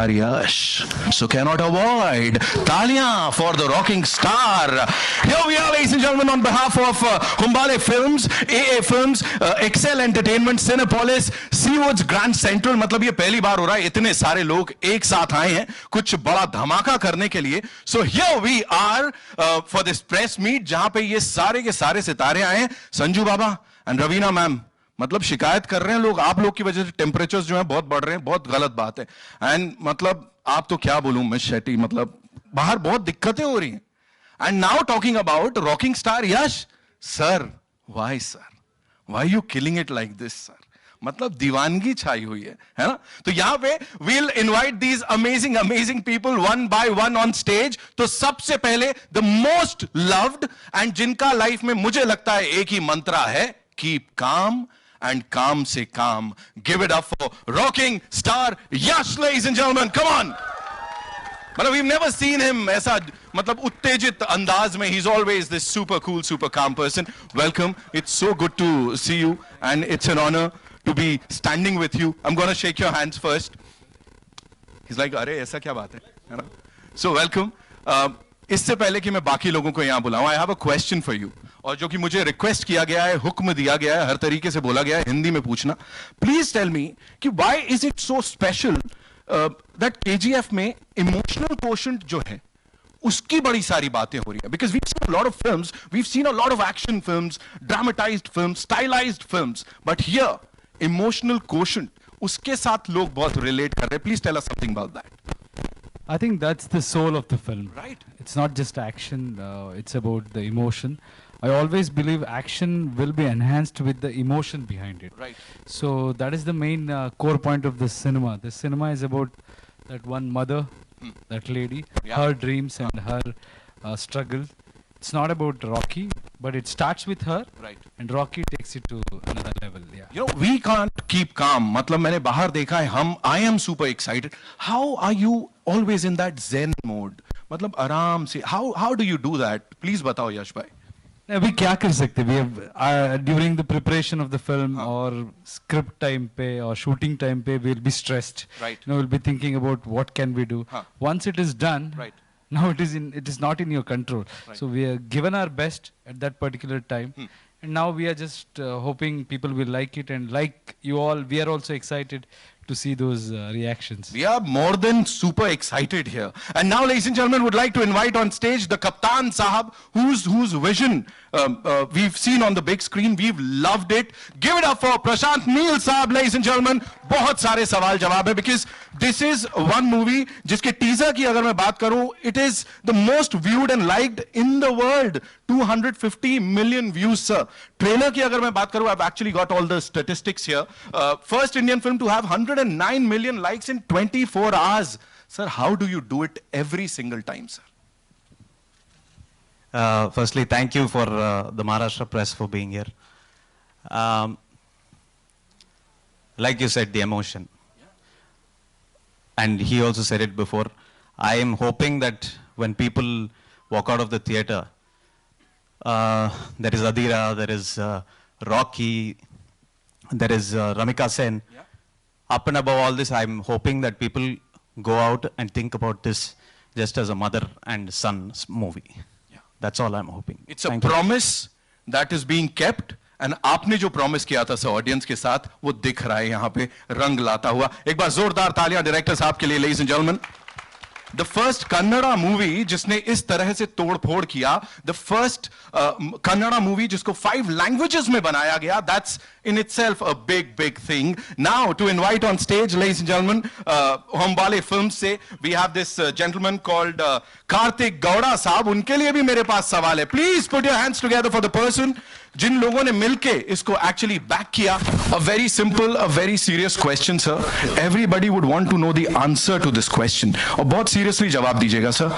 star Yash, so cannot avoid taaliyan for the rocking star. Here we are, ladies and gentlemen, on behalf of Humbale Films, AA Films, Excel Entertainment, Cinepolis, Seawoods Grand Central. मतलब ये पहली बार हो रहा है, इतने सारे लोग एक साथ आए हैं कुछ बड़ा धमाका करने के लिए. So here we are for this press meet, जहां पे ये सारे के सारे सितारे आए हैं. संजू बाबा एंड रवीना मैम, मतलब शिकायत कर रहे हैं लोग, आप लोग की वजह से टेम्परेचर्स जो हैं बहुत बढ़ रहे हैं, बहुत गलत बात है. एंड मतलब आप तो क्या बोलूं मिस शेट्टी, मतलब बाहर बहुत दिक्कतें हो रही हैं. And now talking about rocking star Yash sir, why sir, why you killing it like this sir. मतलब दीवानगी छाई हुई है ना. तो यहां पे we'll invite these amazing people one by one on stage. तो सबसे पहले the most loved and जिनका लाइफ में मुझे लगता है एक ही मंत्रा है, keep calm and calm से calm. Give it up for rocking star Yash, ladies and gentlemen. Come on. मतलब we've never seen him ऐसा मतलब उत्तेजित अंदाज में. He's always this super cool, super calm person. Welcome. It's so good to see you and it's an honor to be standing with you. I'm going to shake your hands first. He's like, अरे ऐसा क्या बात है ना. So welcome. इससे पहले कि मैं बाकी लोगों को यहाँ बुलाऊं, I have a question for you. और जो कि मुझे रिक्वेस्ट किया गया है, हुक्म दिया गया है, हर तरीके से बोला गया है, हिंदी में पूछना. Please tell me कि why is it so special that KGF में emotional quotient जो है उसकी बड़ी सारी बातें हो रही है. Because we've seen a lot of films, we've seen a lot of action films, dramatized films, stylized films, but here emotional quotient, उसके साथ लोग बहुत relate कर रहे हैं. Please tell us something about that. I think that's the soul of the film. Right. It's not just action, it's about the emotion. I always believe action will be enhanced with the emotion behind it. Right. So that is the main core point of the cinema. The cinema is about that one mother, that lady, her dreams and her struggle. It's not about Rocky, but it starts with her, right, and Rocky takes it to another level. Yeah. You know, we can't keep calm. मतलब मैंने बाहर देखा है, I am super excited. How are you always in that zen mode? मतलब आराम से. How do you do that? Please बताओ यश भाई. अभी क्या कर सकते हैं? We have during the preparation of the film or script time पे or shooting time पे we'll be stressed. Right. You know, we'll be thinking about what can we do. Once it is done, right, now it is not in your control. Right. So we are given our best at that particular time, and now we are just hoping people will like it, and like you all, we are also excited to see those reactions. We are more than super excited here. And now, ladies and gentlemen, would like to invite on stage the Kaptan Sahab, whose vision we've seen on the big screen. We've loved it. Give it up for Prashant Neel Sahab, ladies and gentlemen. बहुत सारे सवाल जवाब है, because this is one movie जिसके teaser की अगर मैं बात करूं, it is the most viewed and liked in the world. 250 million views, sir. Trailer की अगर मैं बात करूं, I've actually got all the statistics here. First Indian film to have 109 million likes in 24 hours. Sir, how do you do it every single time, sir? Firstly, thank you for the Maharashtra press for being here. Like you said, the emotion. And he also said it before. I am hoping that when people walk out of the theater, there is Adira, there is Rocky, there is Ramika Sen. Yeah. Up and above all this, I'm hoping that people go out and think about this just as a mother and son's movie. Yeah. That's all I'm hoping. It's a promise that is being kept. And आपने जो promise किया था sir audience के साथ, वो दिख रहा है यहाँ पे रंग लाता हुआ. एक बार जोरदार तालियां डायरेक्टर साहब के लिए, ladies and gentleman. The first Kannada movie जिसने इस तरह से तोड़-फोड़ किया, the first Kannada movie जिसको 5 languages में बनाया गया, that's in itself a big thing. Now to invite on stage, ladies and gentlemen, Humbale Films से we have this gentleman called Karthik Gowda साहब. उनके लिए भी मेरे पास सवाल है. Please put your hands together for the person जिन लोगों ने मिलके इसको actually back किया. A very simple, a very serious question, sir. Everybody would want to know the answer to this question. और बहुत seriously जवाब दीजिएगा, sir.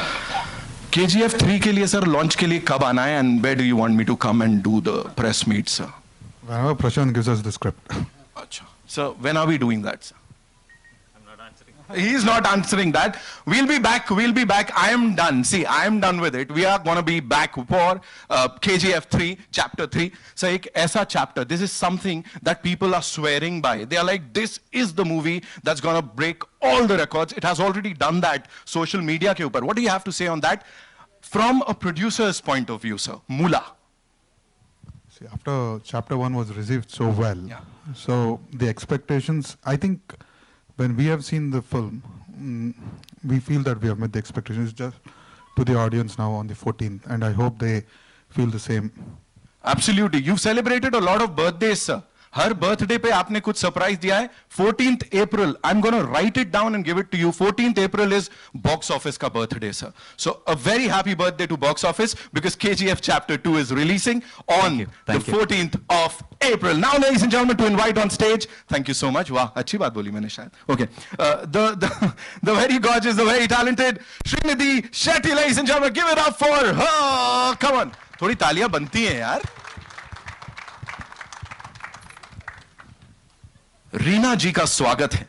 KGF 3 के लिए, sir, launch के लिए कब आना है, and where do you want me to come and do the press meet, sir? Whenever Prashant gives us the script. अच्छा. So when are we doing that, sir? I'm not answering. He's not answering that. We'll be back. We'll be back. I am done. See, I am done with it. We are going to be back for KGF 3, Chapter 3. So, ek aisa chapter. This is something that people are swearing by. They are like, this is the movie that's going to break all the records. It has already done that. Social media ke upar. What do you have to say on that? From a producer's point of view, sir. Mula. See, after Chapter 1 was received so well, Yeah. so the expectations, I think when we have seen the film, we feel that we have met the expectations just to the audience now on the 14th, and I hope they feel the same. Absolutely. You've celebrated a lot of birthdays, sir. Her birthday पे आपने कुछ surprise दिया है. 14th April, I'm going to write it down and give it to you. 14th April is box office का birthday, sir. So a very happy birthday to box office because KGF Chapter 2 is releasing on the 14th of April. Now, ladies and gentlemen, to invite on stage, thank you so much. वाह, अच्छी बात बोली मैंने शायद. Okay, the very gorgeous, the very talented Srinidhi Shetty, ladies and gentlemen, give it up for her. Come on, थोड़ी तालियां बनती हैं यार. रीना जी का स्वागत है.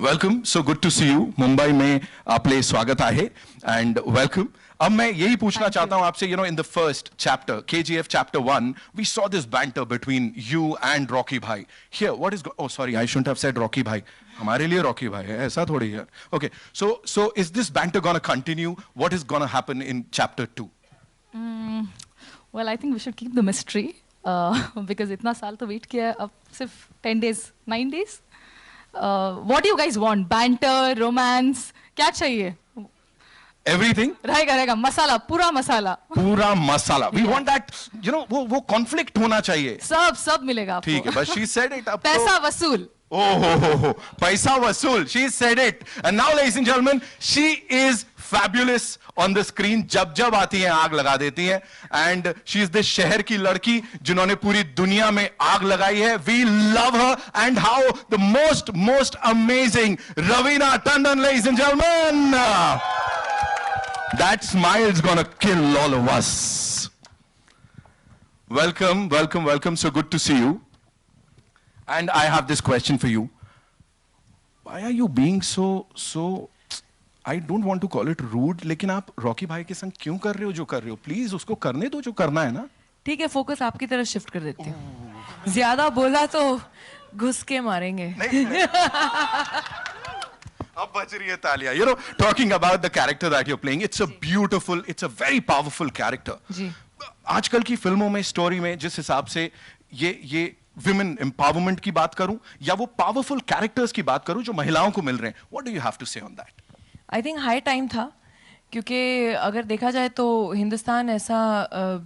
Welcome, so good to see you. Mumbai में आपले स्वागत आहे एंड वेलकम. अब मैं यही पूछना चाहता हूं आपसे, in the first chapter KGF Chapter 1 we saw this banter between you and Rocky भाई. Here what is, oh sorry, I shouldn't have said Rocky भाई. हमारे लिए रॉकी भाई है, ऐसा थोड़ी है. Okay, so is this banter gonna continue? What is gonna happen in Chapter 2? Well, I think we should keep the mystery. Because इतना साल तो वेट किया है, अब सिर्फ 10 days, 9 days. What do you guys want? Banter, romance, क्या चाहिए? Everything. रहेगा मसाला, पूरा मसाला. पूरा मसाला. We want that, वो conflict होना चाहिए. सब मिलेगा आपको. ठीक है, but she said it up. पैसा वसूल. Oh, paisa vasool. She said it. And now, ladies and gentlemen, she is fabulous on the screen. जब जब आती है आग लगा देती है. And she is this शहर की लड़की जिन्होंने पूरी दुनिया में आग लगाई है. We love her. And how the most amazing Raveena Tandon, ladies and gentlemen. That smile is gonna kill all of us. Welcome, welcome, welcome. So good to see you. And I have this question for you. Why are you being so, I don't want to call it rude, लेकिन आप Rocky भाई के संग क्यों कर रहे हो जो कर रहे हो? प्लीज उसको करने दो जो करना है ना. ठीक है, फोकस आपकी तरफ शिफ्ट कर देती हूँ. ज्यादा बोला तो घुस के मारेंगे. अब बज रही है तालियां. Talking about the character that you're playing, it's a very powerful character. जी. आजकल की फिल्मों में, स्टोरी में, जिस हिसाब से ये विमेन एम्पावरमेंट की बात करूं या वो पावरफुल कैरेक्टर्स की बात करूं जो महिलाओं को मिल रहे हैं, what do you have to say on that? I think high time था, क्योंकि अगर देखा जाए तो हिंदुस्तान ऐसा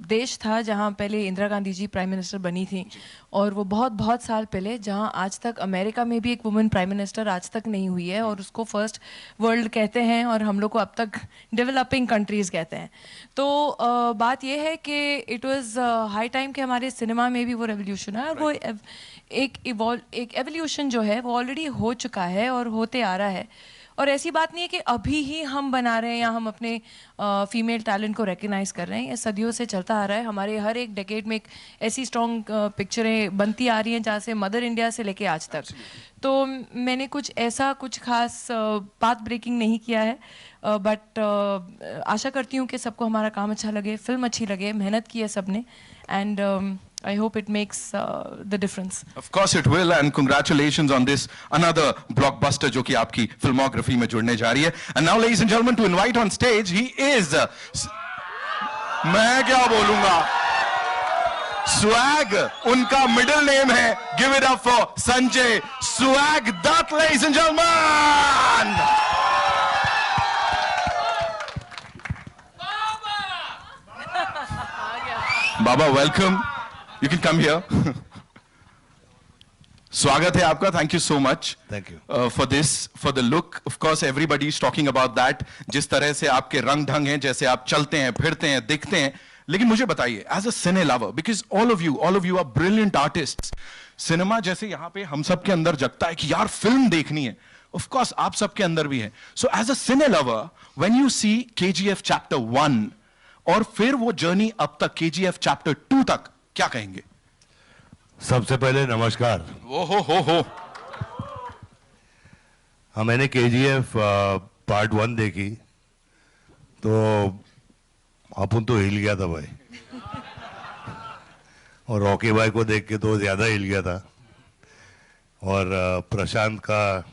देश था जहाँ पहले इंदिरा गांधी जी प्राइम मिनिस्टर बनी थी, और वो बहुत साल पहले, जहाँ आज तक अमेरिका में भी एक वुमेन प्राइम मिनिस्टर आज तक नहीं हुई है, और उसको फर्स्ट वर्ल्ड कहते हैं और हम लोग को अब तक डेवलपिंग कंट्रीज़ कहते हैं. तो बात ये है कि इट वाज हाई टाइम कि हमारे सिनेमा में भी वो रेवोल्यूशन है, और वो एक एवोल्यूशन जो है वो ऑलरेडी हो चुका है और होते आ रहा है. और ऐसी बात नहीं है कि अभी ही हम बना रहे हैं या हम अपने फीमेल टैलेंट को रिकग्नाइज कर रहे हैं. ये सदियों से चलता आ रहा है. हमारे हर एक डेकेड में एक ऐसी स्ट्रॉन्ग पिक्चरें बनती आ रही हैं, जहाँ से मदर इंडिया से लेके आज तक. तो मैंने कुछ खास पाथ ब्रेकिंग नहीं किया है, बट आशा करती हूँ कि सबको हमारा काम अच्छा लगे, फिल्म अच्छी लगे. मेहनत की है सबने, and I hope it makes the difference. Of course it will, and congratulations on this another blockbuster जो कि आपकी filmography में जुड़ने जा रही है. And now, ladies and gentlemen, to invite on stage, he is मैं क्या बोलूंगा, Swag उनका middle name है. Give it up for Sanjay Swag Dutt, ladies and gentlemen. Baba, welcome. You can come here. स्वागत है आपका. Thank you so much. Thank you. For this, for the look. Of course, everybody is talking about that. जिस तरह से आपके रंग ढंग हैं, जैसे आप चलते हैं, फिरते हैं, दिखते हैं. लेकिन मुझे बताइए, as a cine lover, because all of you are brilliant artists. Cinema जैसे यहाँ पे हम सब के अंदर जगता है कि यार फिल्म देखनी है. Of course, आप सबके अंदर भी है. So as a cine lover, when you see KGF Chapter 1 और फिर वो जर्नी अब तक KGF Chapter 2 तक, क्या कहेंगे? सबसे पहले नमस्कार. हो हाँ, मैंने KGF पार्ट 1 देखी तो अपन तो हिल गया था भाई, और रॉकी भाई को देख के तो ज़्यादा हिल गया था, और प्रशांत का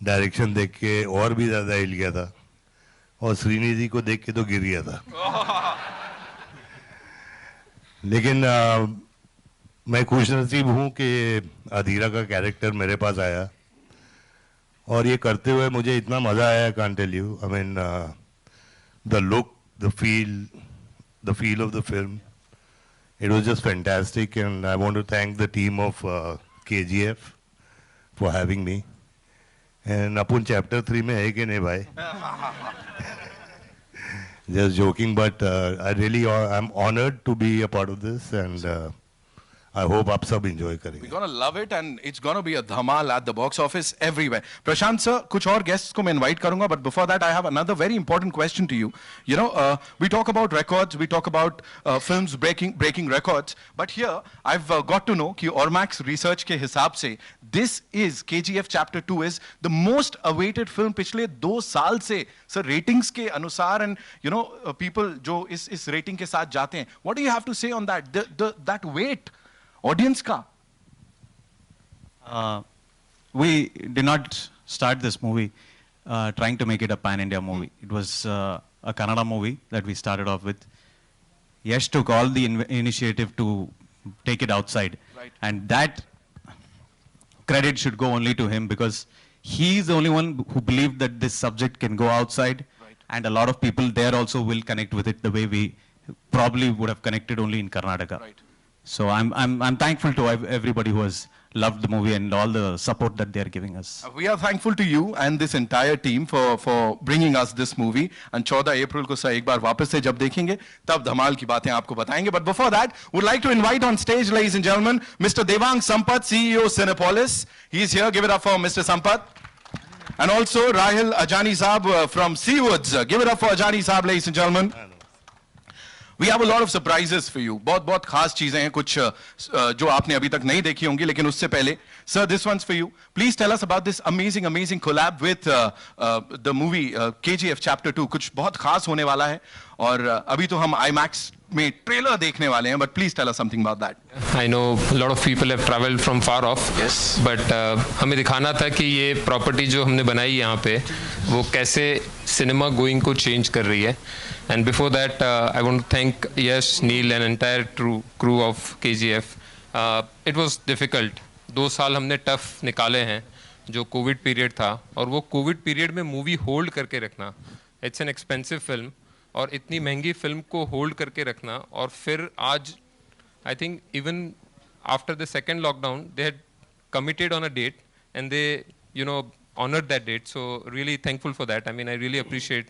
डायरेक्शन देख के और भी ज़्यादा हिल गया था, और श्रीनिधि को देख के तो गिर गया था। लेकिन मैं खुशनसीब हूँ कि अधीरा का कैरेक्टर मेरे पास आया, और ये करते हुए मुझे इतना मज़ा आया, can't tell you. I mean the look, the feel of the film, it was just fantastic, and I want to thank the team of KGF for having me. And upon chapter 3 में है कि नहीं भाई? Just joking, but I'm honored to be a part of this, and I hope आप सब enjoy करेंगे. We're gonna love it, and it's gonna be a dhamal at the box office everywhere. Prashant sir, कुछ और guests को मैं invite करूँगा, but before that I have another very important question to you. You know, we talk about records, we talk about films breaking records, but here I've got to know कि Ormax research के हिसाब से this is KGF Chapter 2 is the most awaited film पिछले 2 साल से, sir, ratings के अनुसार, and you know people जो इस rating के साथ जाते हैं. What do you have to say on that? That weight audience ka? We did not start this movie trying to make it a pan-India movie. It was a Kannada movie that we started off with. Yash took all the initiative to take it outside. Right. And that credit should go only to him, because he's the only one who believed that this subject can go outside. Right. And a lot of people there also will connect with it the way we probably would have connected only in Karnataka. Right. So I'm thankful to everybody who has loved the movie and all the support that they are giving us. We are thankful to you and this entire team for bringing us this movie. And 14 April को sir एक बार वापस से जब देखेंगे तब धमाल की बातें आपको बताएंगे. But before that, would like to invite on stage, ladies and gentlemen, Mr. Devang Sampath, CEO Cinepolis. He's here. Give it up for Mr. Sampath. And also Rahil Ajani Saab from Seawoods. Give it up for Ajani Saab, ladies and gentlemen. We have a lot of surprises for you. बहुत खास चीजें हैं, कुछ जो आपने अभी तक नहीं देखी होंगी, लेकिन उससे पहले, sir, this one's for you. Please tell us about this amazing collab with the movie KGF Chapter 2. कुछ बहुत खास होने वाला है, और अभी तो हम IMAX में ट्रेलर देखने वाले हैं, but please tell us something about that. I know a lot of people have traveled from far off. Yes. But हमें दिखाना था कि ये प्रॉपर्टी जो हमने बनाई यहाँ पे, वो कैसे सिनेमा गोइंग को चेंज कर रही है. And before that, I want to thank Yash, Neil and entire crew of KGF. It was difficult. 2 साल हमने टफ निकाले हैं, जो कोविड पीरियड था, और वो कोविड पीरियड में मूवी होल्ड करके रखना, इट्स एन एक्सपेंसिव फिल्म, और इतनी महंगी फिल्म को होल्ड करके रखना, और फिर आज I think even after the second lockdown they had committed on a date and they honored that date. So really thankful for that. I mean, I really appreciate.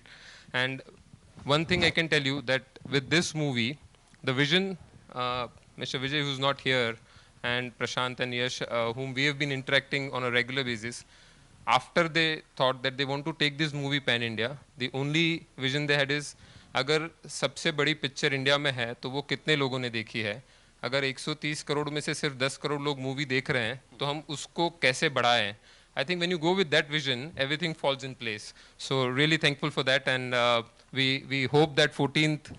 And one thing I can tell you, that with this movie, the vision, Mr. Vijay, who's not here, and Prashant and Yash, whom we have been interacting on a regular basis, after they thought that they want to take this movie pan-India, the only vision they had is, अगर सबसे बड़ी picture India में है तो वो कितने लोगों ने देखी है. अगर 130 करोड़ में से सिर्फ 10 करोड़ लोग मूवी देख रहे हैं तो हम उसको कैसे बढ़ाएं. I think when you go with that vision, everything falls in place. So really thankful for that, and we hope that 14th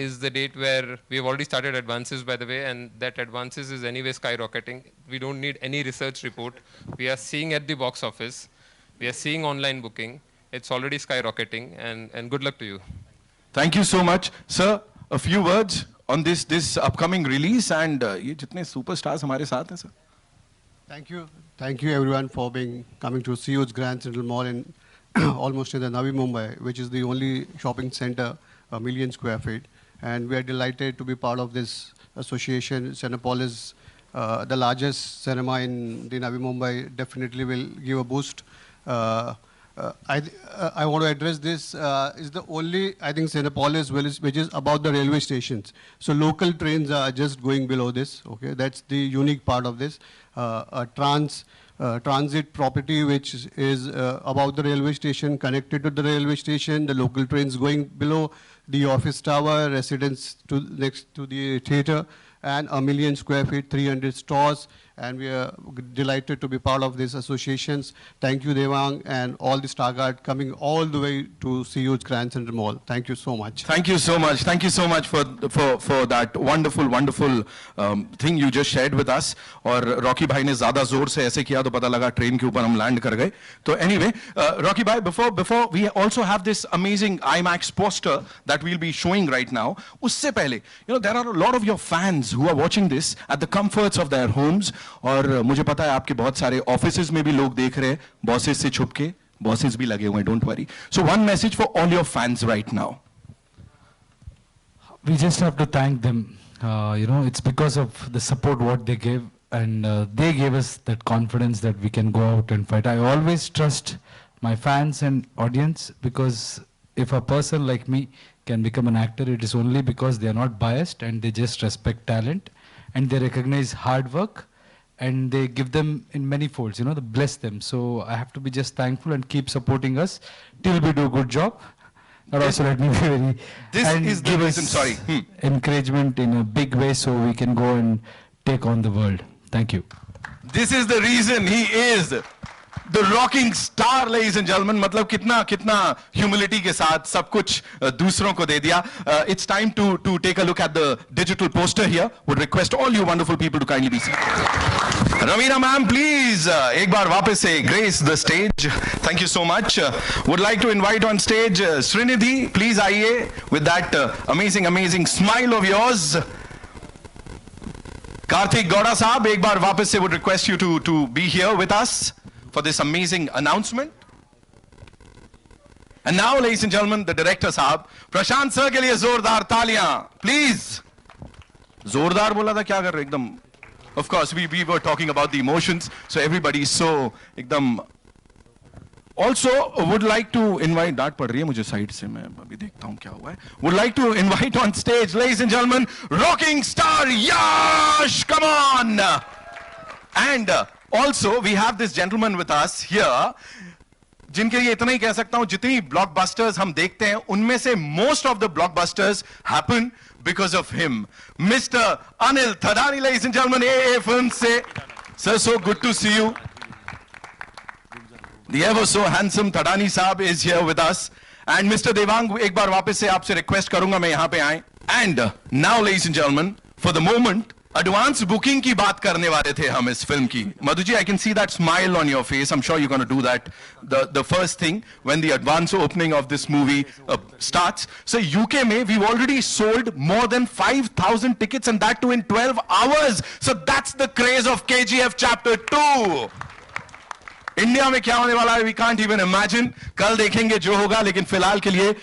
is the date where we have already started advances, by the way, and that advances is anyway skyrocketing. We don't need any research report. We are seeing at the box office. We are seeing online booking. It's already skyrocketing, and good luck to you. Thank you so much, sir. A few words on this upcoming release, and ये जितने superstars हमारे साथ हैं, sir. Thank you everyone for coming to Seawoods Grand Central Mall in almost in the Navi Mumbai, which is the only shopping center, 1 million square feet. And we are delighted to be part of this association. Cinepolis, the largest cinema in the Navi Mumbai, definitely will give a boost. I want to address this. Is the only, I think, Cinepolis which is about the railway stations. So local trains are just going below this. Okay, that's the unique part of this. A transit property which is about the railway station, connected to the railway station, the local trains going below, the office tower, residents next to the theater, and 1 million square feet, 300 stores, and we are delighted to be part of these associations. Thank you, Devang, and all the Star Guard coming all the way to CU's Grand Central Mall. Thank you so much. Thank you so much. Thank you so much for that wonderful thing you just shared with us. और Rocky भाई ने ज़्यादा ज़ोर से ऐसे किया तो पता लगा ट्रेन के ऊपर हम लैंड कर गए. तो anyway, Rocky bhai, before we also have this amazing IMAX poster that we'll be showing right now. उससे पहले, there are a lot of your fans who are watching this at the comforts of their homes. और मुझे पता है आपके बहुत सारे offices में भी लोग देख रहे हैं, bosses से छुप के, bosses भी लगे हुए हैं, don't worry. So one message for all your fans right now. We just have to thank them. It's because of the support what they gave, and they gave us that confidence that we can go out and fight. I always trust my fans and audience, because if a person like me can become an actor, it is only because they are not biased and they just respect talent and they recognize hard work and they give them in many folds, they bless them. So I have to be just thankful and keep supporting us till we do a good job. But also let me be very... This is the reason, sorry. Encouragement in a big way so we can go and take on the world. Thank you. This is the reason he is the rocking star, ladies and gentlemen. मतलब कितना humility के साथ सब कुछ दूसरों को दे दिया. It's time to take a look at the digital poster here. Would request all you wonderful people to kindly be seated. Raveena ma'am, please, एक बार वापस से grace the stage. Thank you so much. Would like to invite on stage Srinidhi. Please आइए with that amazing smile of yours. Karthik Gowda साहब, एक बार वापस से would request you to be here with us for this amazing announcement. And now, ladies and gentlemen, the director साहब, प्रशांत sir के लिए जोरदार तालियां, please. जोरदार बोला था, क्या कर रहे एकदम? Of course, we were talking about the emotions, so everybody is so एकदम. Also, would like to invite, डांट पड़ रही है मुझे साइड से, मैं अभी देखता हूँ क्या हुआ है. Would like to invite on stage, ladies and gentlemen, rocking star Yash, come on. And also, we have this gentleman with us here, जिनके लिए इतना ही कह सकता हूं, जितनी blockbusters हम देखते हैं, उनमें से most of the blockbusters happen because of him. Mr. Anil Thadani, ladies and gentlemen, AA Films से. Sir, so good to see you. The ever so handsome Thadani साहब is here with us. And Mr. Devang, एक बार वापस से आपसे request करूंगा मैं यहाँ पे आए. And now, ladies and gentlemen, for the moment, advance booking की बात करने वाले थे हम इस फिल्म की. Madhuji, I can see that smile on your face. I'm sure you're going to do that. The first thing when the advance opening of this movie starts. So UK में we've already sold more than 5,000 tickets, and that too in 12 hours. So that's the craze of KGF Chapter 2. India में क्या होने वाला है, we can't even imagine. कल देखेंगे जो होगा, लेकिन फिलहाल के लिए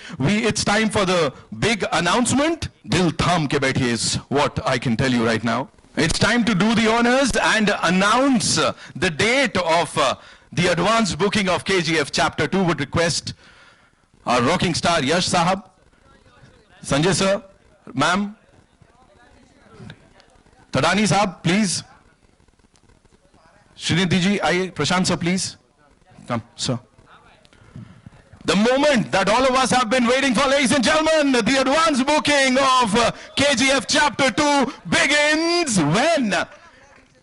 it's time for the big announcement. दिल थाम के बैठिए is what I can tell you right now. It's time to do the honors and announce the date of the advance booking of KGF Chapter 2. Would request our rocking star Yash Sahab, Sanjay sir, ma'am, Thadani Sahab, please. Srinidhi ji, आइए. Prashant sir, please. Come, sir. The moment that all of us have been waiting for, ladies and gentlemen, the advance booking of KGF Chapter 2 begins when?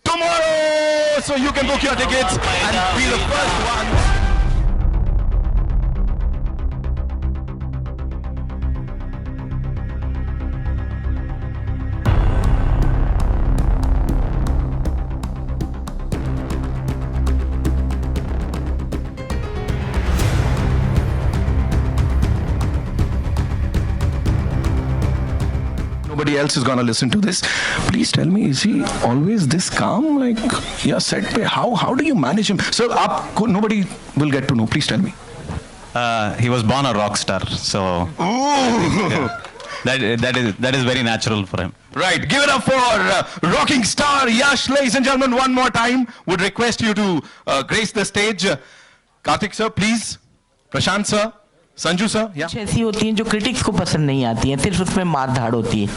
Tomorrow! So you can book your tickets and be the first one. Nobody else is going to listen to this. Please tell me, is he always this calm? Like, yeah, set pe. How do you manage him? So, nobody will get to know. Please tell me. He was born a rock star, so that is very natural for him. Right. Give it up for rocking star Yash, ladies and gentlemen. One more time, would request you to grace the stage. Karthik sir, please. Prashant sir. Sanju sir, कुछ ऐसी होती हैं जो critics को पसंद नहीं आती हैं, सिर्फ उसमें मार धाड़ होती है,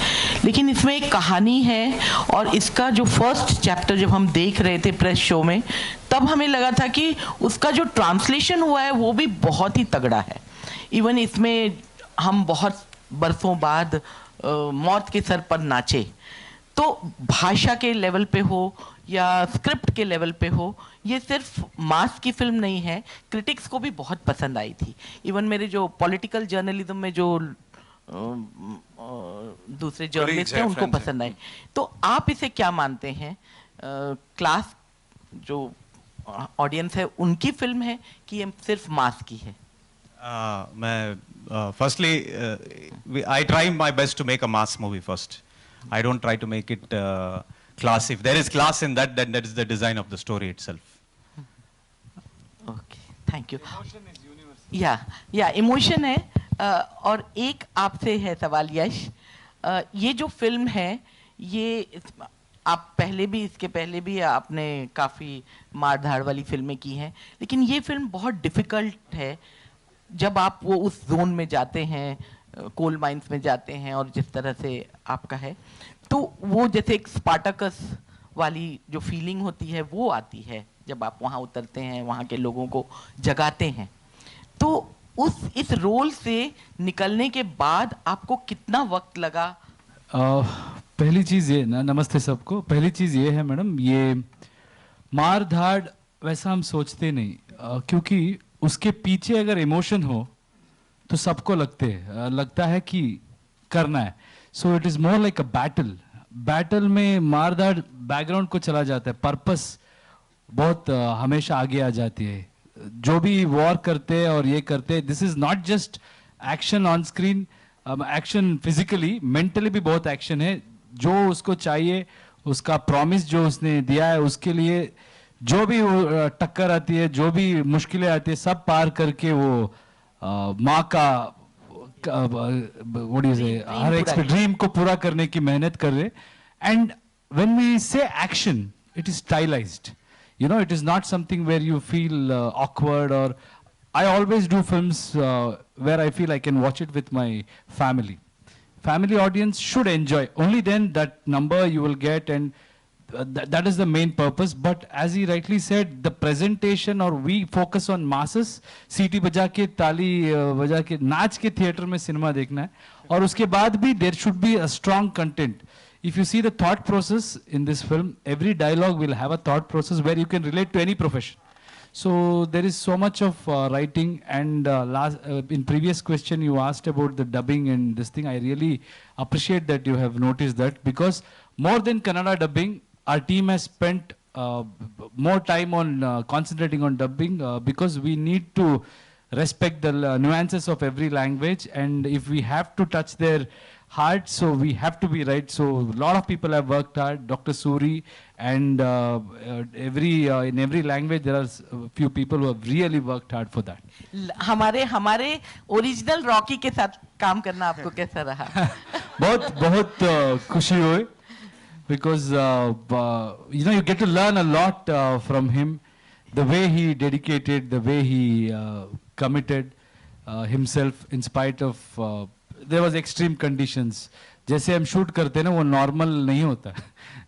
लेकिन इसमें एक कहानी है. और इसका जो फर्स्ट चैप्टर जब हम देख रहे थे प्रेस शो में, तब हमें लगा था कि उसका जो ट्रांसलेशन हुआ है वो भी बहुत ही तगड़ा है. इवन इसमें हम बहुत बरसों बाद मौत के सर पर नाचे, तो भाषा के लेवल पे हो या स्क्रिप्ट के लेवल पे हो, ये सिर्फ मास की फिल्म नहीं है, क्रिटिक्स को भी बहुत पसंद आई थी। इवन मेरे जो पॉलिटिकल जर्नलिज्म में जो दूसरे जर्नलिस्ट हैं उनको पसंद आई। तो आप इसे क्या मानते हैं, क्लास जो ऑडियंस है उनकी फिल्म है कि ये सिर्फ मास की है? मैं firstly I try my best to make a mass movie first. I don't try to make it class. If there is class in that, then that is the design of the story itself. Okay, thank you. Emotion is universal. या emotion है। और एक आपसे है सवाल यश, ये जो film है ये आप पहले भी, इसके पहले भी आपने काफ़ी मार धाड़ वाली फिल्में की हैं, लेकिन ये फिल्म बहुत डिफ़िकल्ट है जब आप वो उस जोन में जाते हैं, कोल माइंस में जाते हैं, और जिस तरह से आपका है, तो वो जैसे एक स्पार्टाकस वाली जो फीलिंग होती है वो आती है जब आप वहाँ उतरते हैं, वहाँ के लोगों को जगाते हैं। तो इस रोल से निकलने के बाद आपको कितना वक्त लगा? पहली चीज़ ये ना, नमस्ते सबको, पहली चीज़ ये है मैडम, ये मार धाड़ वैसा हम सोचते नहीं, क्योंकि उसके पीछे अगर इमोशन हो तो सबको लगता है कि करना है। So it is more like a battle में मार धाड़ बैकग्राउंड को चला जाता है, पर्पस बहुत हमेशा आगे आ जाती है। जो भी वॉर करते हैं और ये करते हैं, this is not just action on screen, action physically, mentally भी बहुत एक्शन है। जो उसको चाहिए, उसका प्रॉमिस जो उसने दिया है, उसके लिए जो भी टक्कर आती है, जो भी मुश्किलें आती है, सब पार करके वो माँ का हर एक ड्रीम को पूरा करने की मेहनत कर रहे। एंड व्हेन वी से action, it is stylised, you know, it is not something where you feel awkward, or I always do films where I feel I can watch it with my family audience should enjoy, only then that number you will get, and that is the main purpose. But as he rightly said, the presentation, or we focus on masses, सीटी बजा के, ताली बजा के, नाच के theatre में cinema देखना है, और उसके बाद भी there should be a strong content. If you see the thought process in this film, every dialogue will have a thought process where you can relate to any profession. So there is so much of writing, and in previous question you asked about the dubbing and this thing. I really appreciate that you have noticed that, because more than Kannada dubbing, our team has spent more time on concentrating on dubbing, because we need to respect the nuances of every language, and if we have to touch their hard, so we have to be right. So a lot of people have worked hard, Dr. Suri, and in every language there are a few people who have really worked hard for that. हमारे original Rocky के साथ काम करना आपको कैसा रहा? बहुत खुशी हुई, because you know, you get to learn a lot from him, the way he dedicated, the way he committed himself in spite of there was extreme conditions. जैसे हम शूट करते हैं ना, वो नॉर्मल नहीं होता,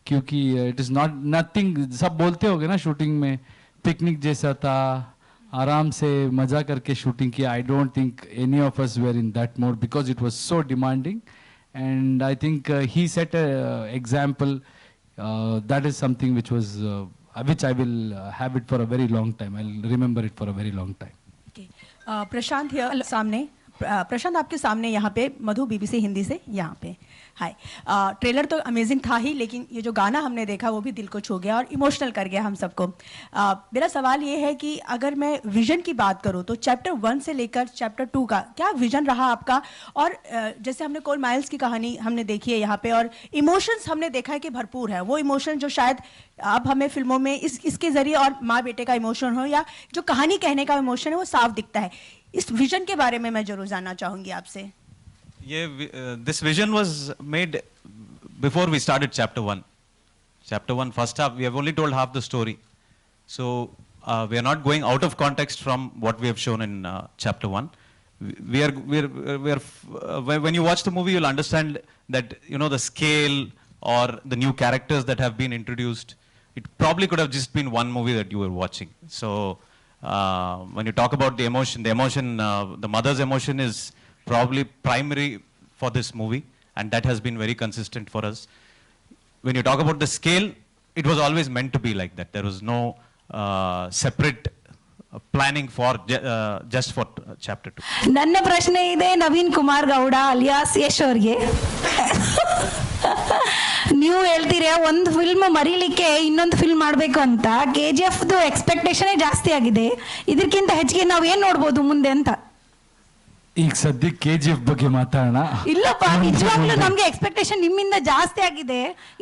क्योंकि इट इज नॉट नथिंग, सब बोलते होगे ना शूटिंग में, पिकनिक जैसा था, आराम से मजा करके शूटिंग किया। I don't think any of us were in that mode, because it was so demanding, and I think he set a example, that is something which was which I will have it for a very long time. I'll remember it for a very long time. Okay. Prashant here सामने, प्रशांत आपके सामने यहाँ पे, मधु BBC Hindi से यहाँ पे। हाय, trailer तो amazing था ही, लेकिन ये जो गाना हमने देखा वो भी दिल को छू गया और इमोशनल कर गया हम सबको। मेरा सवाल ये है कि अगर मैं विजन की बात करूँ तो चैप्टर 1 से लेकर चैप्टर 2 का क्या विजन रहा आपका? और जैसे हमने कोल माइल्स की कहानी हमने देखी है यहाँ पे, और इमोशंस हमने देखा है कि भरपूर है, वो इमोशन जो शायद अब हमें फिल्मों में इसके जरिए, और माँ बेटे का इमोशन हो या जो कहानी कहने का इमोशन है, वो साफ दिखता है। इस विजन के बारे में मैं जरूर जानना चाहूंगी आपसे। This vision was made before we started chapter 1. Chapter 1 first half, we have only told half the story, so we are not going out of context from what we have shown in chapter 1. We are when you watch the movie, you'll understand that, you know, the scale or the new characters that have been introduced, it probably could have just been one movie that you were watching. So when you talk about the emotion, the mother's emotion is probably primary for this movie, and that has been very consistent for us. when you talk about the scale, it was always meant to be like that. There was no separate planning for just for chapter 2. ನನ್ನ ಪ್ರಶ್ನೆ ಇದೆ Naveen Kumar Gowda alias Yash ಅವ್ರಿಗೆ. ನೀವು ಹೇಳ್ತೀರಾ ಒಂದು film ಮರೀಲಿಕ್ಕೆ ಇನ್ನೊಂದು film ಮಾಡಬೇಕು ಅಂತ. KGF ಎಕ್ಸ್ಪೆಕ್ಟೇಷನ್ ಜಾಸ್ತಿ ಆಗಿದೆ, ಇದಕ್ಕಿಂತ ಹೆಚ್ಚಿಗೆ ನಾವು ಏನ್ ನೋಡ್ಬೋದು ಮುಂದೆ ಅಂತ. ಈಗ ಸದ್ಯಕ್ಕೆ KGF ಬಗ್ಗೆ ಮಾತಾಡೋಣ. ಇಲ್ಲಪ್ಪ, ನಿಜವಾಗ್ಲೂ ನಮ್ಗೆ ಎಕ್ಸ್ಪೆಕ್ಟೇಷನ್ ನಿಮ್ಮಿಂದ ಜಾಸ್ತಿ ಆಗಿದೆ,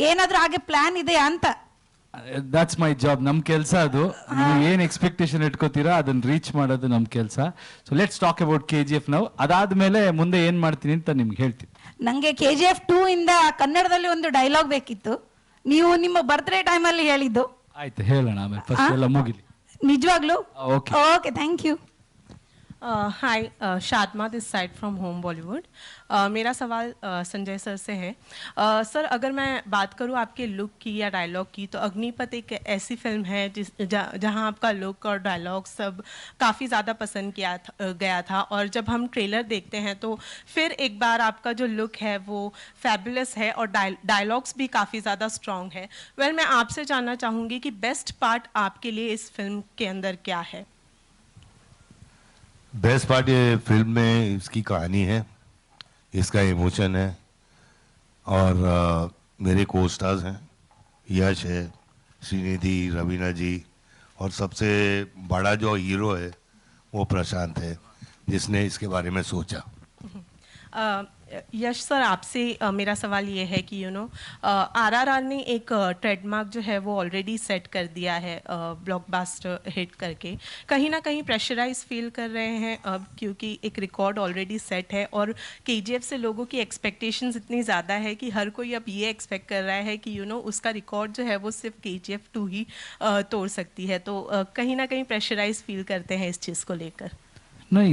ಏನಾದ್ರೂ ಹಾಗೆ ಪ್ಲಾನ್ ಇದೆ ಅಂತ. ದಟ್ಸ್ ಮೈ ಜಾಬ್, ನಮ್ ಕೆಲಸ ಅದು. ನೀವು ಏನ್ ಎಕ್ಸ್ಪೆಕ್ಟೇಷನ್ ಇಟ್ಕೋತೀರಾ ಅದನ್ನ ರೀಚ್ ಮಾಡೋದು ನಮ್ ಕೆಲಸ. So let's talk about KGF ನಾವು. ಅದಾದ್ಮೇಲೆ ಮುಂದೆ ಏನ್ ಮಾಡ್ತೀನಿ ಅಂತ ನಿಮ್ಗೆ ಹೇಳ್ತೀನಿ. ನಂಗೆ KGF 2 ಇಂದ ಕನ್ನಡದಲ್ಲಿ ಒಂದು ಡೈಲಾಗ್ ಬೇಕಿತ್ತು, ನೀವು ನಿಮ್ಮ ಬರ್ತ್ಡೇ ಟೈಮಲ್ಲಿ ಹೇಳಿದ್ದು. ಆಯ್ತು, ಹೇಳೋಣ ಆಮೇಲೆ, ಫಸ್ಟ್ ಎಲ್ಲ ಮುಗಿಲಿ. ನಿಜವಾಗ್ಲೂ? Okay okay, thank you. Hi, Shadma this side from home Bollywood. मेरा सवाल संजय सर से है. सर, अगर मैं बात करूं आपके लुक की या डायलॉग की, तो अग्निपथ एक ऐसी फिल्म है जहां आपका लुक और डायलॉग सब काफ़ी ज़्यादा पसंद गया था. और जब हम ट्रेलर देखते हैं तो फिर एक बार आपका जो लुक है वो फैबुलस है और डायलॉग्स भी काफ़ी ज़्यादा स्ट्रॉन्ग है. वेल, मैं आपसे जानना चाहूँगी कि बेस्ट पार्ट आपके लिए इस फिल्म के अंदर क्या है? बेस्ट पार्ट ये फिल्म में इसकी कहानी है, इसका इमोशन है, और मेरे को स्टार्स हैं, यश है, श्रीनिधि, रवीना जी, और सबसे बड़ा जो हीरो है वो प्रशांत है, जिसने इसके बारे में सोचा. यश सर, आपसे मेरा सवाल ये है कि RRR ने एक ट्रेडमार्क जो है वो ऑलरेडी सेट कर दिया है ब्लॉकबस्टर हिट करके. कहीं ना कहीं प्रेशराइज फील कर रहे हैं अब, क्योंकि एक रिकॉर्ड ऑलरेडी सेट है और KGF से लोगों की एक्सपेक्टेशंस इतनी ज़्यादा है कि हर कोई अब ये एक्सपेक्ट कर रहा है कि उसका रिकॉर्ड जो है वो सिर्फ KGF 2 ही तोड़ सकती है. तो कहीं ना कहीं प्रेशराइज फील करते हैं इस चीज़ को लेकर? नहीं,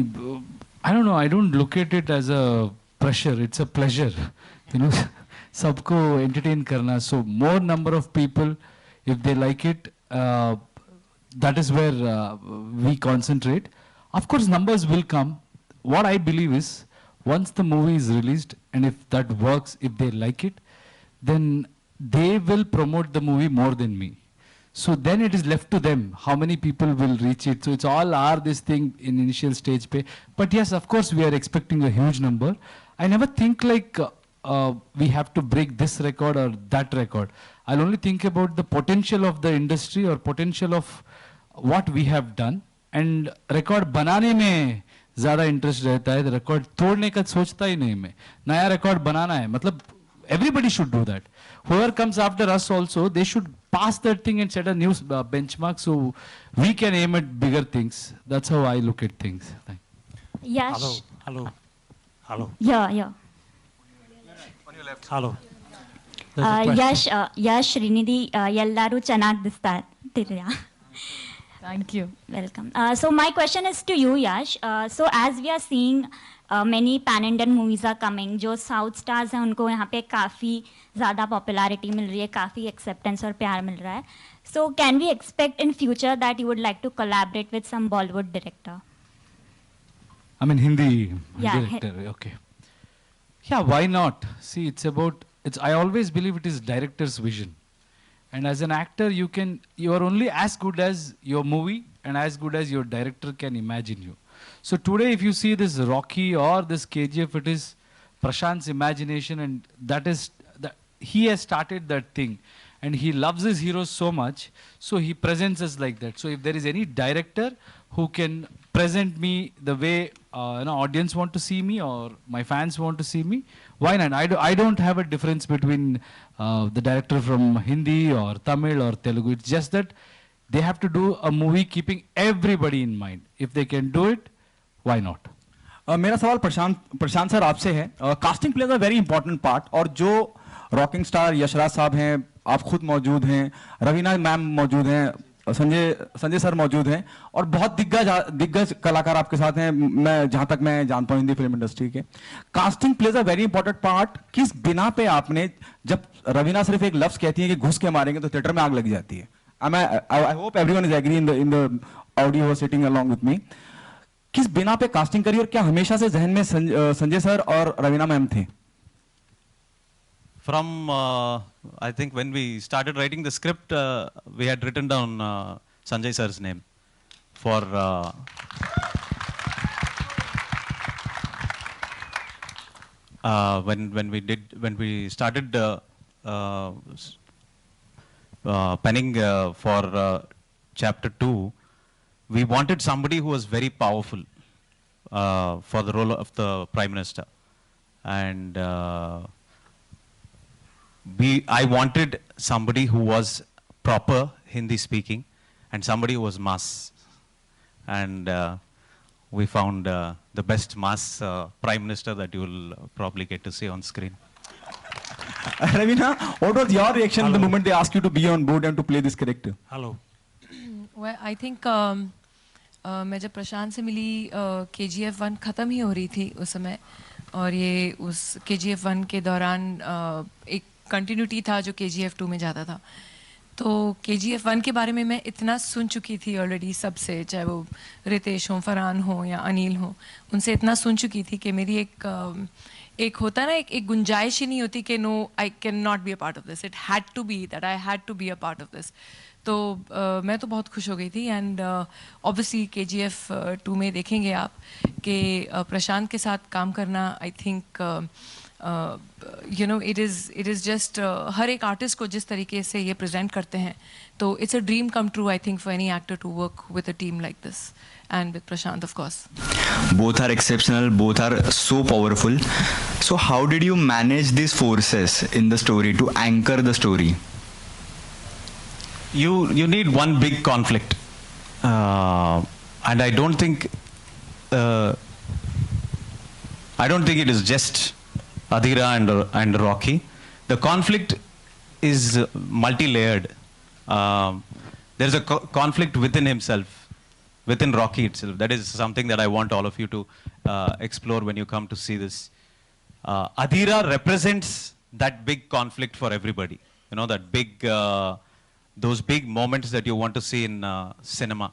I don't know, I don't look at it as a pressure, it's a pleasure, सबको entertain करना. So more number of people, if they like it, that is where we concentrate. Of course numbers will come. What I believe is, once the movie is released and if that works, if they like it, then they will promote the movie more than me. So then it is left to them how many people will reach it. So it's all this thing in initial stage pay. But yes, of course we are expecting a huge number. I never think like we have to break this record or that record. I'll only think about the potential of the industry or potential of what we have done. And record बनाने में ज़्यादा interest रहता है, record तोड़ने का सोचता ही नहीं मैं. नया record बनाना है, मतलब everybody should do that. Whoever comes after us also, they should pass that thing and set a new benchmark so we can aim at bigger things. That's how I look at things. Yash. Hello. Yeah. Hello. Yash, Srinidhi, ellaru ಚೆನ್ನಾಗಿ ದಿಸ್ತಿದ್ದೀರಾ? Thank you. Welcome. So my question is to you, Yash. So as we are seeing many pan-Indian movies are coming, जो south stars हैं उनको यहाँ पे काफ़ी ज़्यादा popularity मिल रही है, काफ़ी एक्सेप्टेंस और प्यार मिल रहा है. So can we expect in future that you would like to collaborate with some Bollywood director? I mean Hindi Yeah, director, okay. Yeah, why not? See, I always believe it is director's vision. And as an actor, you are only as good as your movie and as good as your director can imagine you. So today, if you see this Rocky or this KGF, it is Prashant's imagination, and he has started that thing. And he loves his heroes so much, so he presents us like that. So if there is any director who can present me the way audience want to see me or my fans want to see me, why not? I don't have a difference between the director from Hindi or Tamil or Telugu. It's just that they have to do a movie keeping everybody in mind. If they can do it, why not? मेरा सवाल प्रशांत sir आपसे है. Casting plays a very important part, और जो rocking star Yashraj साहब हैं, आप खुद मौजूद हैं, रवीना मैम मौजूद हैं, संजय सर मौजूद हैं, और बहुत दिग्गज कलाकार आपके साथ हैं, मैं जहां तक मैं जानता हूं हिंदी फिल्म इंडस्ट्री के. Casting plays a very important part. किस बिना पे आपने, जब रवीना सिर्फ एक लफ्ज कहती है कि घुस के मारेंगे तो थिएटर में आग लग जाती है, I hope everyone is agree in the audio sitting along with me, किस बिना पे कास्टिंग करी, और क्या हमेशा से जहन में संजय सर और रवीना मैम थे? From, I think when we started writing the script, we had written down Sanjay sir's name for when we started penning for chapter 2, we wanted somebody who was very powerful for the role of the Prime Minister, and I wanted somebody who was proper Hindi speaking and somebody who was mass, and we found the best mass Prime Minister that you will probably get to see on screen. Ravina, what was your reaction the moment they asked you to be on board and to play this character? Hello. Well, I think मैं जब प्रशांत से मिली KGF 1 ख़त्म ही हो रही थी उस समय, और ये उस KGF 1 के दौरान एक कंटिन्यूटी था जो KGF 2 में जाता था. तो KGF 1 के बारे में मैं इतना सुन चुकी थी ऑलरेडी सबसे, चाहे वो रितेश हो, फरहान हो या अनिल हो, उनसे इतना सुन चुकी थी कि मेरी एक होता है ना, एक गुंजाइश ही नहीं होती कि no I can not be a part of this. It had to be that I had to be a part of this. तो मैं तो बहुत खुश हो गई थी. एंड ऑब्वियसली KGF 2 में देखेंगे आप कि प्रशांत के साथ काम करना, I think you know it is just हर एक आर्टिस्ट को जिस तरीके से ये प्रेजेंट करते हैं, तो it's a dream come true I think for any actor to work with a team like this, and with Prashant, of course. Both are exceptional, both are so powerful. So how did you manage these forces in the story to anchor the story? You need one big conflict, and I don't think it is just Adira and Rocky. The conflict is multi-layered. There is a conflict within himself, within Rocky itself. That is something that I want all of you to explore when you come to see this. Adira represents that big conflict for everybody. You know, that big, those big moments that you want to see in cinema.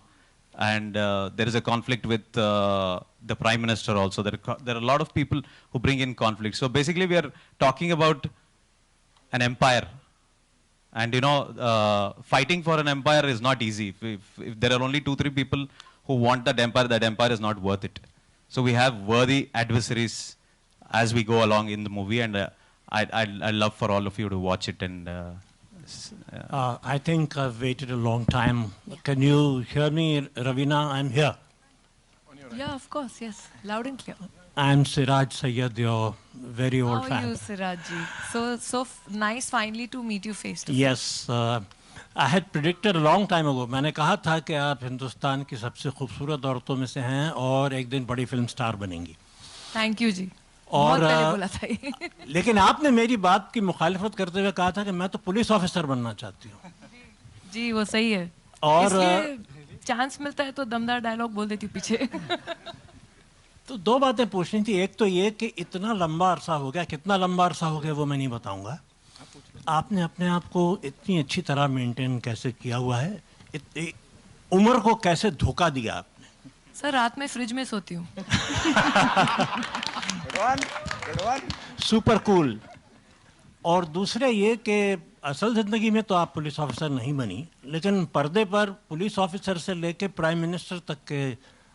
And there is a conflict with the Prime Minister also. There are a lot of people who bring in conflict. So basically we are talking about an empire. And you know, fighting for an empire is not easy. If there are only 2-3 people who want that empire is not worth it. So we have worthy adversaries as we go along in the movie, and I'd love for all of you to watch it. And I think I've waited a long time. Can you hear me, Ravina? I'm here. Yeah, of course, yes. Loud and clear. I'm Siraj Sayyed, your very old fan. How are you, Sirajji? So nice finally to meet you face to face. Yes, I had predicted a long time ago. मैंने कहा था कि आप हिंदुस्तान की सबसे खूबसूरत औरतों में से हैं और एक दिन बड़ी फिल्म स्टार बनेंगी. Thank you जी. और बहुत पहले बोला था ये. लेकिन आपने मेरी बात की मुखालिफत करते हुए कहा था कि मैं तो पुलिस ऑफिसर बनना चाहती हूँ. जी वो सही है. और इसलिए चांस मिलता है तो दमदार डायलॉग बोल देती हूँ पीछे. तो दो बातें पूछनी थी. एक तो ये कि इतना लंबा अरसा हो गया, कितना लंबा अरसा हो गया वो मैं नहीं बताऊंगा. आपने अपने आप को इतनी अच्छी तरह मेंटेन कैसे किया हुआ है? इतनी उम्र को कैसे धोखा दिया आपने? सर रात में फ्रिज में सोती हूँ. Super cool. और दूसरे ये कि असल ज़िंदगी में तो आप पुलिस ऑफिसर नहीं बनी, लेकिन पर्दे पर पुलिस ऑफिसर से लेके प्राइम मिनिस्टर तक के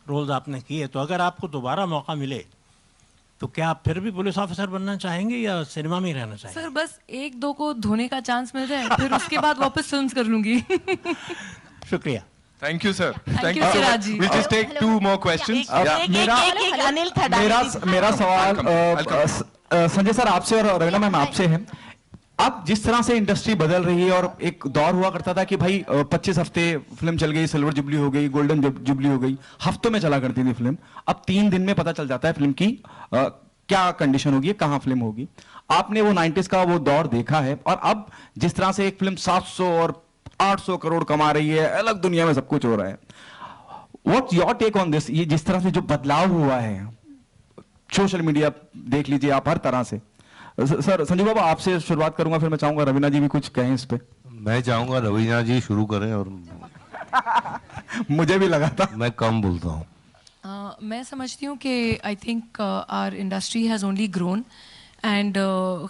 रोल्स आपने किए. तो अगर आपको दोबारा मौका मिले तो क्या आप फिर भी पुलिस ऑफिसर बनना चाहेंगे या सिनेमा में ही रहना चाहेंगे? सर बस 1-2 को धोने का चांस मिल जाए, फिर उसके बाद वापस फिल्म्स कर लूंगी. शुक्रिया. Thank you, sir. Thank you, Siraj ji. We'll just take 2 more questions. मेरा सवाल संजय सर आपसे और रवीना मैम आपसे है. अब जिस तरह से इंडस्ट्री बदल रही है और एक दौर हुआ करता था कि भाई 25 हफ्ते फिल्म चल गई, सिल्वर जुबली हो गई, गोल्डन जुबली हो गई, हफ्तों में चला करती थी फिल्म. अब 3 दिन में पता चल जाता है फिल्म की क्या कंडीशन होगी, कहाँ फिल्म होगी. आपने वो 90s का वो दौर देखा है, और अब जिस तरह से एक फिल्म 700 और 800 करोड़ कमा रही है, अलग दुनिया में सब कुछ हो रहा है. What's your take on this? ये जिस तरह से जो बदलाव हुआ है, सोशल मीडिया देख लीजिए आप, हर तरह से. सर संजू बाबा आपसे शुरुआत करूंगा, फिर मैं चाहूंगा रवीना जी भी कुछ कहें इस पे. मैं चाहूंगा रवीना जी शुरू करें. और मुझे भी लगा था मैं कम बोलता हूँ. मैं समझती हूँ कि I think our industry has only grown and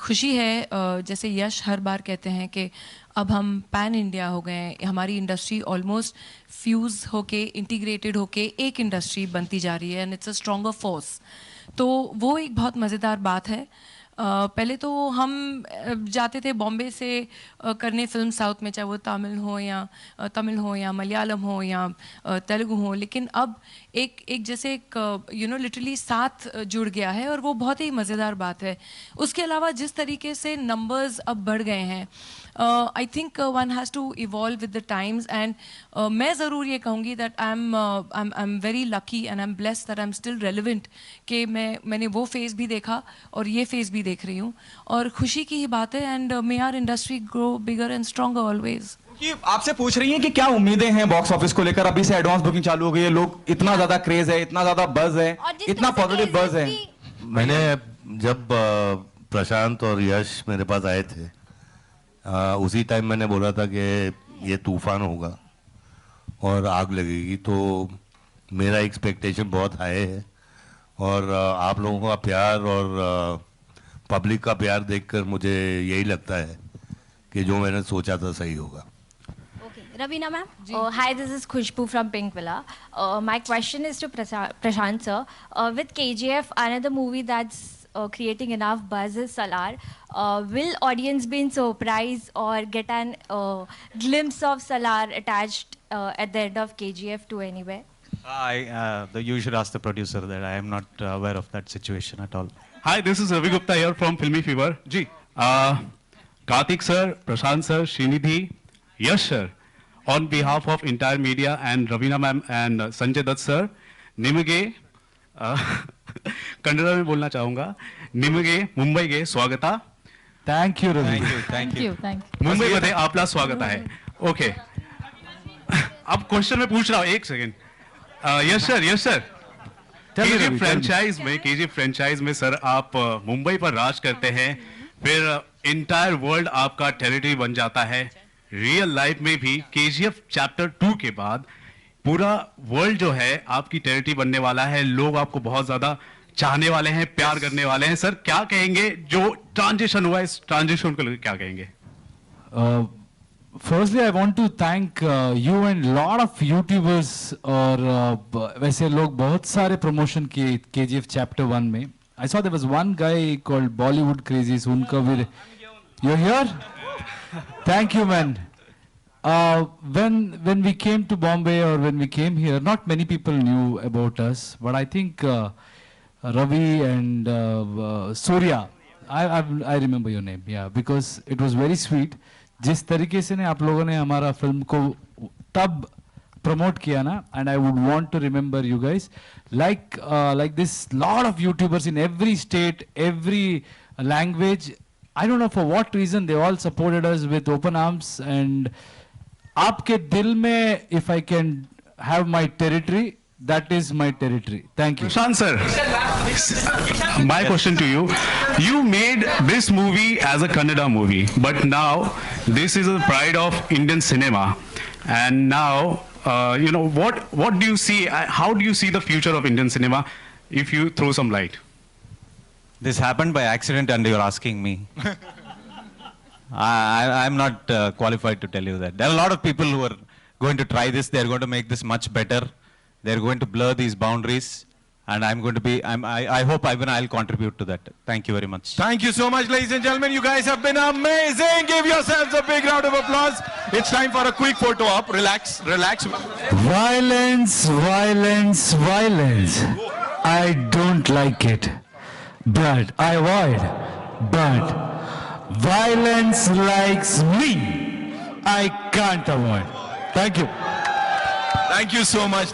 खुशी है जैसे यश हर बार कहते हैं कि अब हम पैन इंडिया हो गए, हमारी इंडस्ट्री ऑलमोस्ट फ्यूज़ होके इंटीग्रेटेड होके एक इंडस्ट्री बनती जा रही है and it's a stronger force. तो वो एक बहुत मज़ेदार बात है। पहले तो हम जाते थे बॉम्बे से करने फिल्म साउथ में, चाहे वो तमिल हो या मलयालम हो या तेलुगु हो, लेकिन अब एक जैसे एक लिटरली साथ जुड़ गया है और वो बहुत ही मज़ेदार बात है। उसके अलावा जिस तरीके से नंबर्स अब बढ़ गए हैं, I think one has to evolve with the times and मैं ज़रूर ये कहूँगी that I am very lucky and I am blessed that I am still relevant कि मैंने वो फेज़ भी देखा और ये फेज़ भी देख रही हूँ और खुशी की ही बात है। And may our industry grow bigger and stronger always. कि आपसे पूछ रही हैं कि क्या उम्मीदें हैं बॉक्स ऑफिस को लेकर? अभी से एडवांस बुकिंग चालू हो गई है, लोग इतना ज्यादा क्रेज है, इतना ज्यादा बज है, इतना पॉजिटिव बज है। मैंने जब प्रशांत और यश मेरे पास आए थे उसी टाइम मैंने बोला था कि ये तूफान होगा और आग लगेगी, तो मेरा एक्सपेक्टेशन बहुत हाई है और आप लोगों का प्यार और पब्लिक का प्यार देखकर मुझे यही लगता है कि जो मैंने सोचा था सही होगा। Ravina ma'am. Hi, this is Khushbu from Pink Villa. My question is to Prashant sir. With KGF, another movie that's creating enough buzz is Salar. Will audience be in surprise or get an glimpse of Salar attached at the end of KGF to anywhere? You should ask the producer that. I am not aware of that situation at all. Hi, this is Ravi Gupta here from Filmy Fever. Ji. Karthik sir, Prashant sir, Srinidhi, Yash sir, on behalf of entire media and Ravina ma'am and Sanjay Dutt sir, Nimage, Kannada में बोलना चाहूँगा, निಮಗೆ मुंबईಗೆ स्वागत। Thank you, Ravi. Thank you. Mumbai मध्ये आपला स्वागत आहे। Okay. अब question में पूछ रहा हूँ, एक second. Yes sir. KGF franchise में सर आप मुंबई पर राज करते हैं, फिर इंटायर वर्ल्ड आपका टेरिटरी बन जाता है। रियल लाइफ में भी केजीएफ चैप्टर 2 के बाद पूरा वर्ल्ड जो है आपकी टेरिटरी बनने वाला है, लोग आपको बहुत ज्यादा चाहने वाले हैं, प्यार करने वाले हैं। सर क्या कहेंगे, जो ट्रांजिशन हुआ इस ट्रांजिशन को लेकर क्या कहेंगे? Firstly, I want to thank you and lot of YouTubers और वैसे लोग बहुत सारे प्रमोशन किए KGF Chapter 1 में। I saw there was one guy called Bollywood Crazies, उनका भी। You're here? Thank you, man. When we came to Bombay or when we came here, not many people knew about us, but I think Ravi and Surya, I remember your name, yeah, because it was very sweet. जिस तरीके से ने आप लोगों ने हमारा film को तब प्रमोट किया ना, and I would want to remember you guys like this lot of YouTubers in every state, every language. I don't know for what reason they all supported us with open arms, and आपके दिल में, if I can have my territory, that is my territory. Thank you. Prashant sir, my question to you. You made this movie as a Kannada movie, but now this is a pride of Indian cinema. And now, what do you see, how do you see the future of Indian cinema, if you throw some light? This happened by accident and you're asking me. I'm not qualified to tell you that. There are a lot of people who are going to try this. They're going to make this much better. They're going to blur these boundaries. And I'm going to be, I hope I'll contribute to that. Thank you very much. Thank you so much, ladies and gentlemen. You guys have been amazing. Give yourselves a big round of applause. It's time for a quick photo op. Relax. Violence, violence, violence. I don't like it, but I avoid. But violence likes me. I can't avoid. Thank you. Thank you so much.